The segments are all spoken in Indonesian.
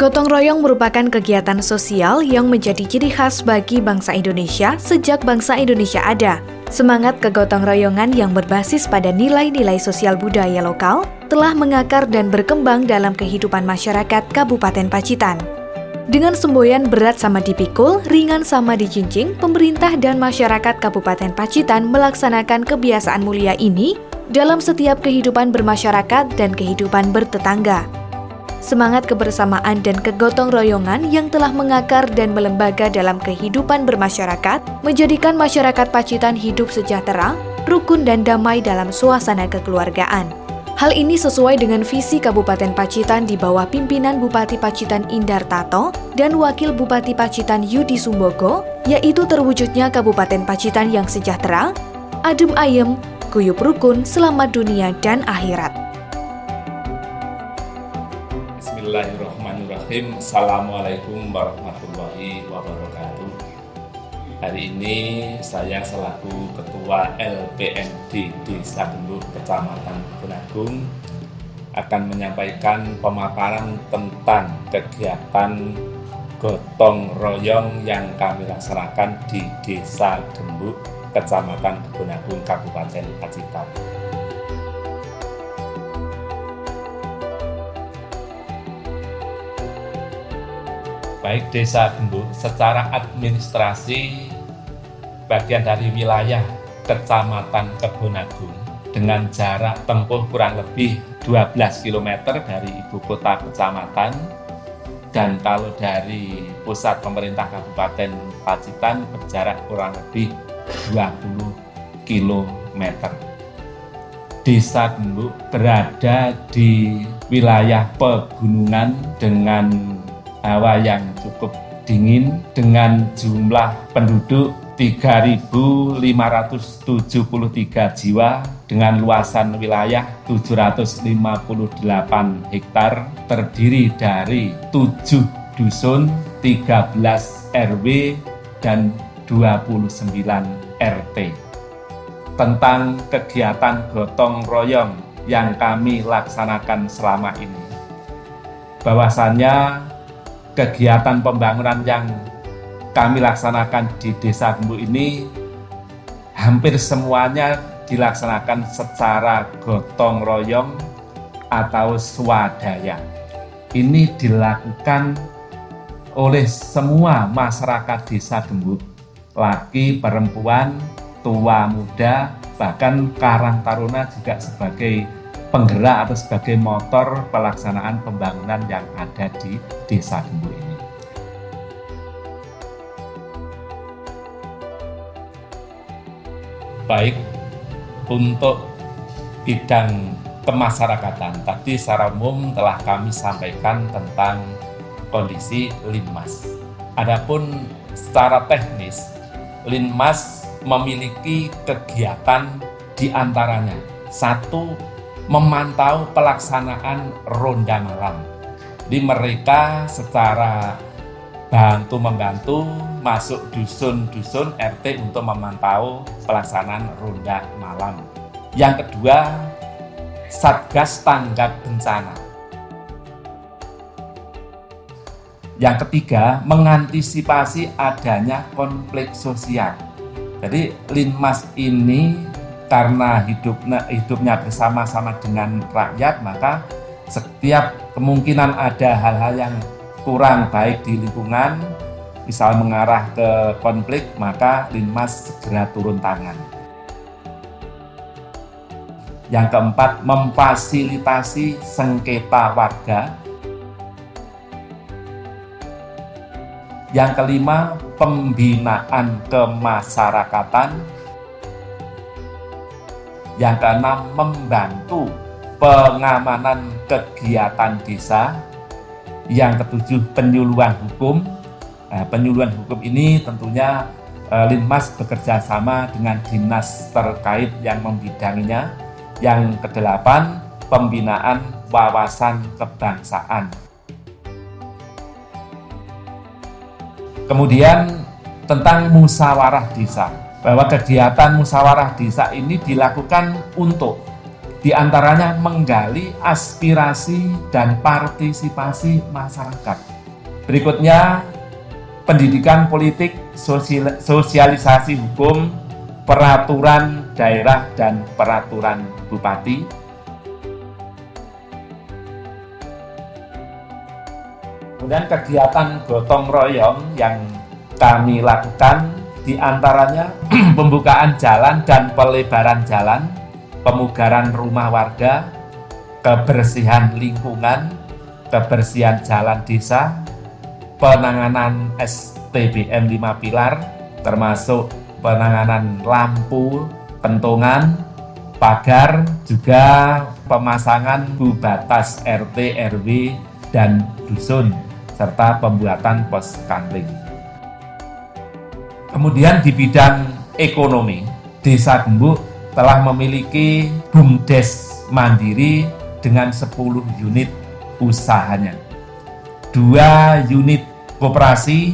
Gotong royong merupakan kegiatan sosial yang menjadi ciri khas bagi bangsa Indonesia sejak bangsa Indonesia ada. Semangat kegotong royongan yang berbasis pada nilai-nilai sosial budaya lokal telah mengakar dan berkembang dalam kehidupan masyarakat Kabupaten Pacitan. Dengan semboyan berat sama dipikul, ringan sama dijinjing, pemerintah dan masyarakat Kabupaten Pacitan melaksanakan kebiasaan mulia ini dalam setiap kehidupan bermasyarakat dan kehidupan bertetangga. Semangat kebersamaan dan kegotong royongan yang telah mengakar dan melembaga dalam kehidupan bermasyarakat menjadikan masyarakat Pacitan hidup sejahtera, rukun dan damai dalam suasana kekeluargaan. Hal ini sesuai dengan visi Kabupaten Pacitan di bawah pimpinan Bupati Pacitan Indar Tato dan Wakil Bupati Pacitan Yudi Sumbogo, yaitu terwujudnya Kabupaten Pacitan yang sejahtera, adem ayem, guyup rukun, selamat dunia dan akhirat. Bismillahirrahmanirrahim. Assalamualaikum warahmatullahi wabarakatuh. Hari ini saya selaku Ketua LPMD Desa Gembuk Kecamatan Kebun akan menyampaikan pemaparan tentang kegiatan gotong royong yang kami laksanakan di Desa Gembuk Kecamatan Kebun Kabupaten Pacitan. Baik Desa Gembuk secara administrasi bagian dari wilayah Kecamatan Kebunagung dengan jarak tempuh kurang lebih 12 km dari ibu kota kecamatan, dan kalau dari pusat pemerintah Kabupaten Pacitan berjarak kurang lebih 20 km. Desa Gembuk berada di wilayah pegunungan dengan hawa yang cukup dingin dengan jumlah penduduk 3.573 jiwa dengan luasan wilayah 758 hektar, terdiri dari 7 dusun, 13 RW, dan 29 RT. Tentang kegiatan gotong royong yang kami laksanakan selama ini, bahwasannya kegiatan pembangunan yang kami laksanakan di Desa Gembuk ini hampir semuanya dilaksanakan secara gotong royong atau swadaya. Ini dilakukan oleh semua masyarakat Desa Gembuk, laki, perempuan, tua, muda, bahkan Karang Taruna juga sebagai penggerak atau sebagai motor pelaksanaan pembangunan yang ada di Desa Gembuk ini. Baik, untuk bidang kemasyarakatan, tadi secara umum telah kami sampaikan tentang kondisi Linmas. Adapun secara teknis, Linmas memiliki kegiatan diantaranya: satu, memantau pelaksanaan ronda malam. Di mereka secara bantu-membantu masuk dusun-dusun RT untuk memantau pelaksanaan ronda malam. Yang kedua, Satgas Tanggap Bencana. Yang ketiga, mengantisipasi adanya konflik sosial. Jadi Linmas ini karena hidupnya bersama-sama dengan rakyat, maka setiap kemungkinan ada hal-hal yang kurang baik di lingkungan, misal mengarah ke konflik, maka Linmas segera turun tangan. Yang keempat, memfasilitasi sengketa warga. Yang kelima, pembinaan kemasyarakatan. Yang keenam, membantu pengamanan kegiatan desa. Yang ketujuh, penyuluhan hukum. Penyuluhan hukum ini tentunya Linmas bekerja sama dengan dinas terkait yang membidanginya. Yang kedelapan, pembinaan wawasan kebangsaan. Kemudian tentang musyawarah desa, bahwa kegiatan musyawarah desa ini dilakukan untuk diantaranya menggali aspirasi dan partisipasi masyarakat. Berikutnya, pendidikan politik, sosialisasi hukum, peraturan daerah dan peraturan bupati. Kemudian kegiatan gotong royong yang kami lakukan diantaranya pembukaan jalan dan pelebaran jalan, pemugaran rumah warga, kebersihan lingkungan, kebersihan jalan desa, penanganan STBM 5 pilar, termasuk penanganan lampu, pentungan, pagar, juga pemasangan batas RT, RW, dan dusun, serta pembuatan pos kamling. Kemudian di bidang ekonomi, Desa Gembuk telah memiliki BUMDes mandiri dengan 10 unit usahanya, 2 unit koperasi,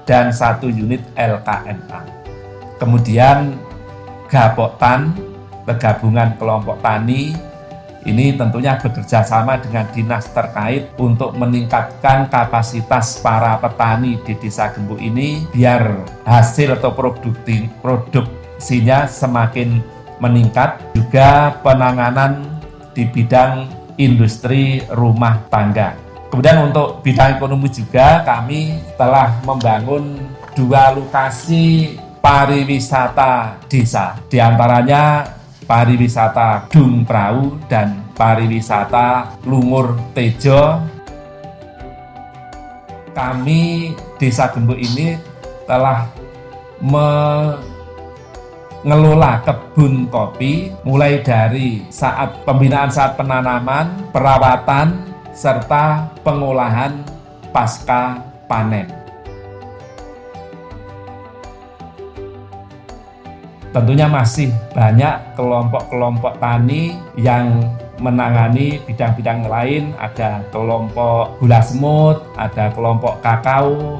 dan 1 unit LKMA. Kemudian Gapoktan, Penggabungan Kelompok Tani, ini tentunya bekerja sama dengan dinas terkait untuk meningkatkan kapasitas para petani di Desa Gembuk ini biar hasil atau produksinya semakin meningkat. Juga penanganan di bidang industri rumah tangga. Kemudian untuk bidang ekonomi juga kami telah membangun 2 lokasi pariwisata desa, di antaranya pariwisata Dung Prau dan pariwisata Lungur Tejo. Kami Desa Gembuk ini telah mengelola kebun kopi mulai dari saat pembinaan, saat penanaman, perawatan, serta pengolahan pasca panen. Tentunya masih banyak kelompok-kelompok tani yang menangani bidang-bidang lain. Ada kelompok gula semut, ada kelompok kakao,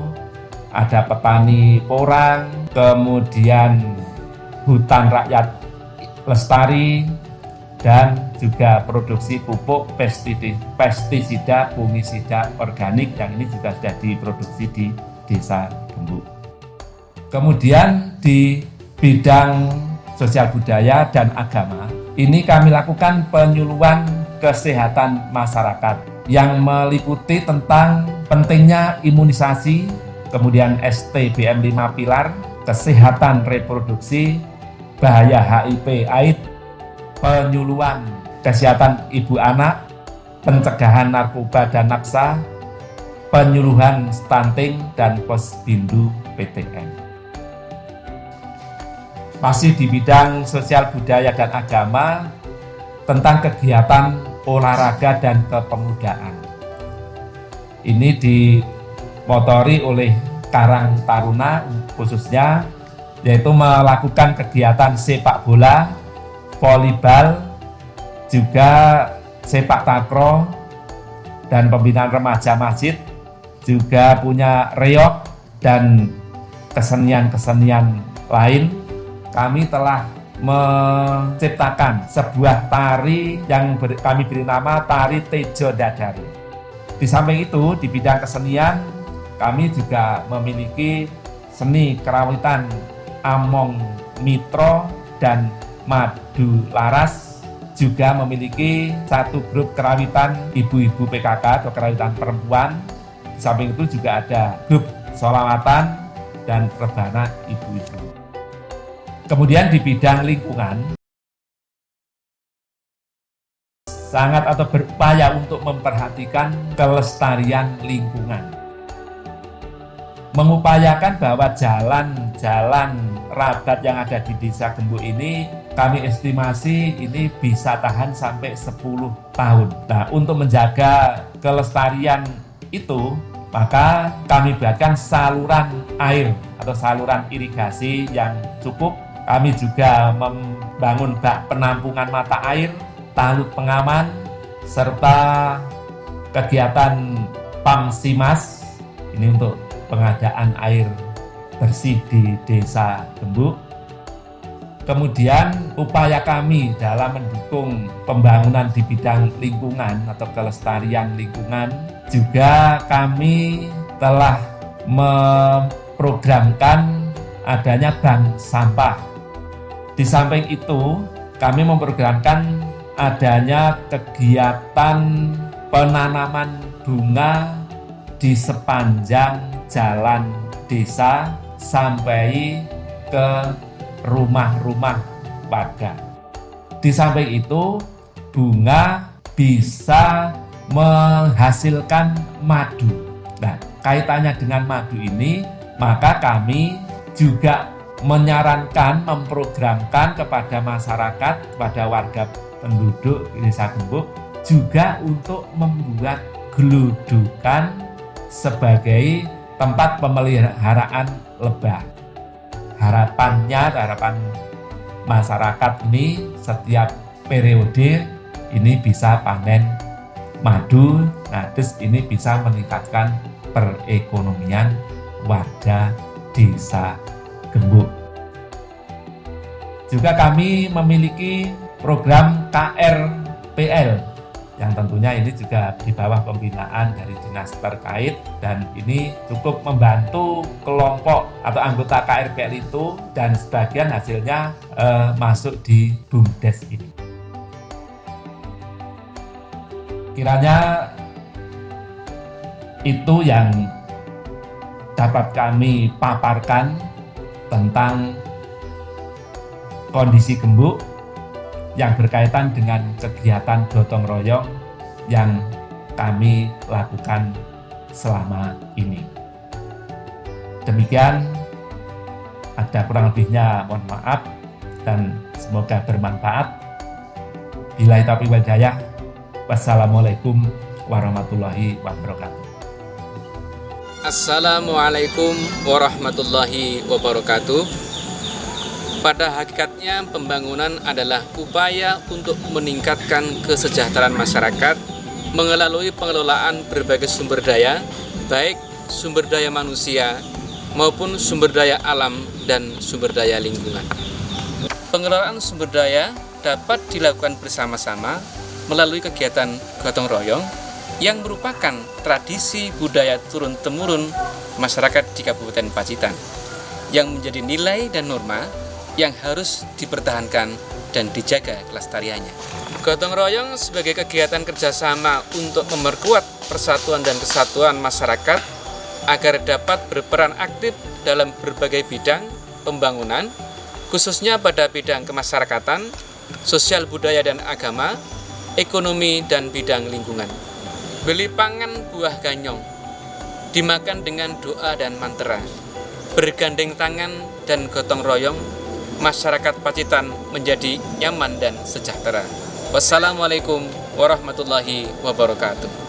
ada petani porang, kemudian hutan rakyat lestari, dan juga produksi pupuk, pestisida, fungisida organik yang ini juga sudah diproduksi di Desa Gembuk. Kemudian di bidang sosial budaya dan agama, ini kami lakukan penyuluhan kesehatan masyarakat yang meliputi tentang pentingnya imunisasi, kemudian STBM 5 pilar, kesehatan reproduksi, bahaya HIV/AIDS, penyuluhan kesehatan ibu anak, pencegahan narkoba dan naksa, penyuluhan stunting, dan posbindu PTN. Masih di bidang sosial budaya dan agama, tentang kegiatan olahraga dan kepemudaan. Ini dimotori oleh Karang Taruna khususnya, yaitu melakukan kegiatan sepak bola, volleyball, juga sepak takraw, dan pembinaan remaja masjid, juga punya reog dan kesenian-kesenian lain. Kami telah menciptakan sebuah tari yang kami beri nama Tari Tejo Dadari. Di samping itu, di bidang kesenian, kami juga memiliki seni kerawitan Among Mitro dan Madu Laras, juga memiliki 1 grup kerawitan ibu-ibu PKK atau kerawitan perempuan. Di samping itu juga ada grup sholawatan dan rebana ibu-ibu. Kemudian di bidang lingkungan, sangat atau berupaya untuk memperhatikan kelestarian lingkungan. Mengupayakan bahwa jalan-jalan rabat yang ada di Desa Gembuk ini, kami estimasi ini bisa tahan sampai 10 tahun. Nah, untuk menjaga kelestarian itu, maka kami buatkan saluran air atau saluran irigasi yang cukup. Kami juga membangun bak penampungan mata air, talut pengaman, serta kegiatan Pamsimas, ini untuk pengadaan air bersih di Desa Gembuk. Kemudian upaya kami dalam mendukung pembangunan di bidang lingkungan atau kelestarian lingkungan, juga kami telah memprogramkan adanya bank sampah. Di samping itu, kami memprogramkan adanya kegiatan penanaman bunga di sepanjang jalan desa sampai ke rumah-rumah warga. Di samping itu, bunga bisa menghasilkan madu. Nah, kaitannya dengan madu ini, maka kami juga menyarankan, memprogramkan kepada masyarakat, kepada warga penduduk Desa Gembuk, juga untuk membuat geludukan sebagai tempat pemeliharaan lebah. Harapan masyarakat ini setiap periode ini bisa panen madu, nah terus ini bisa meningkatkan perekonomian warga Desa Gembuk. Juga kami memiliki program KRPL yang tentunya ini juga di bawah pembinaan dari dinas terkait, dan ini cukup membantu kelompok atau anggota KRPL itu, dan sebagian hasilnya masuk di BUMDes ini. Kiranya itu yang dapat kami paparkan tentang kondisi Gembuk yang berkaitan dengan kegiatan gotong royong yang kami lakukan selama ini. Demikian, ada kurang lebihnya mohon maaf dan semoga bermanfaat. Billahi taufiq wal hidayah. Wassalamualaikum warahmatullahi wabarakatuh. Assalamualaikum warahmatullahi wabarakatuh. Pada hakikatnya pembangunan adalah upaya untuk meningkatkan kesejahteraan masyarakat melalui pengelolaan berbagai sumber daya, baik sumber daya manusia maupun sumber daya alam dan sumber daya lingkungan. Pengelolaan sumber daya dapat dilakukan bersama-sama melalui kegiatan gotong royong yang merupakan tradisi budaya turun-temurun masyarakat di Kabupaten Pacitan yang menjadi nilai dan norma yang harus dipertahankan dan dijaga kelestariannya. Gotong royong sebagai kegiatan kerjasama untuk memperkuat persatuan dan kesatuan masyarakat agar dapat berperan aktif dalam berbagai bidang pembangunan, khususnya pada bidang kemasyarakatan, sosial budaya dan agama, ekonomi dan bidang lingkungan. Beli pangan buah ganyong, dimakan dengan doa dan mantra, bergandeng tangan dan gotong royong, masyarakat Pacitan menjadi nyaman dan sejahtera. Wassalamualaikum warahmatullahi wabarakatuh.